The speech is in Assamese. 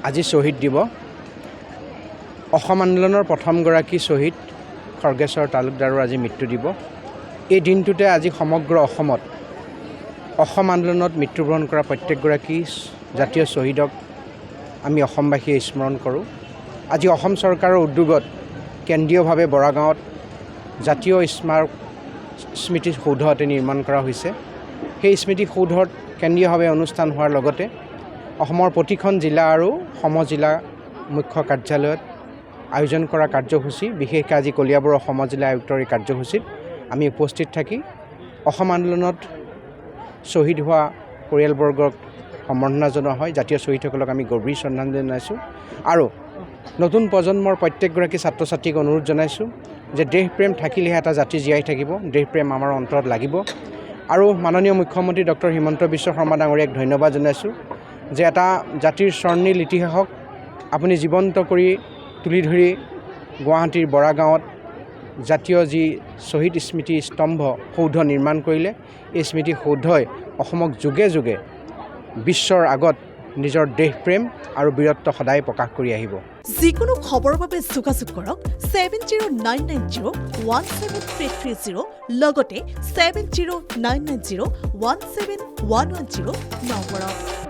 আজি শ্বহীদ দিৱস অসম আন্দোলনৰ প্ৰথমগৰাকী শ্বহীদ খৰ্গেশ্বৰ তালুকদাৰৰ আজি মৃত্যু দিৱস। এই দিনটোতে আজি সমগ্ৰ অসমত অসম আন্দোলনত মৃত্যুবৰণ কৰা প্ৰত্যেকগৰাকী জাতীয় শ্বহীদক আমি অসমবাসীয়ে স্মৰণ কৰোঁ। আজি অসম চৰকাৰৰ উদ্যোগত কেন্দ্ৰীয়ভাৱে বৰাগাঁৱত জাতীয় স্মৃতি সৌধ এটি নিৰ্মাণ কৰা হৈছে। সেই স্মৃতি সৌধত কেন্দ্ৰীয়ভাৱে অনুষ্ঠান হোৱাৰ লগতে অসমৰ প্ৰতিখন জিলা আৰু সমজিলা মুখ্য কাৰ্যালয়ত আয়োজন কৰা কাৰ্যসূচী, বিশেষকৈ আজি কলিয়াবৰৰ সমজিলা আয়ুক্তৰ এই কাৰ্যসূচীত আমি উপস্থিত থাকি অসম আন্দোলনত শ্বহীদ হোৱা পৰিয়ালবৰ্গক সম্বৰ্ধনা জনোৱা হয়। জাতীয় শ্বহীদসকলক আমি গভীৰ শ্ৰদ্ধাঞ্জলি জনাইছোঁ আৰু নতুন প্ৰজন্মৰ প্ৰত্যেকগৰাকী ছাত্ৰ ছাত্ৰীক অনুৰোধ জনাইছোঁ যে দেশপ্ৰেম থাকিলেহে এটা জাতি জীয়াই থাকিব, দেশপ্ৰেম আমাৰ অন্তৰত লাগিব। আৰু মাননীয় মুখ্যমন্ত্ৰী ডক্টৰ হিমন্ত বিশ্ব শৰ্মা ডাঙৰীয়াক ধন্যবাদ জনাইছোঁ যে এটা জাতিৰ স্বৰ্ণীল ইতিহাসক আপুনি জীৱন্ত কৰি তুলি ধৰি গুৱাহাটীৰ বৰাগাঁৱত জাতীয় যি শ্বহীদ স্মৃতি স্তম্ভ সৌধ নিৰ্মাণ কৰিলে। এই স্মৃতি সৌধই অসমক যুগে যুগে বিশ্বৰ আগত নিজৰ দেশপ্ৰেম আৰু বীৰত্ব সদায় প্ৰকাশ কৰি আহিব। যিকোনো খবৰৰ বাবে যোগাযোগ কৰক 7099017330 লগতে 7099017110 নম্বৰত।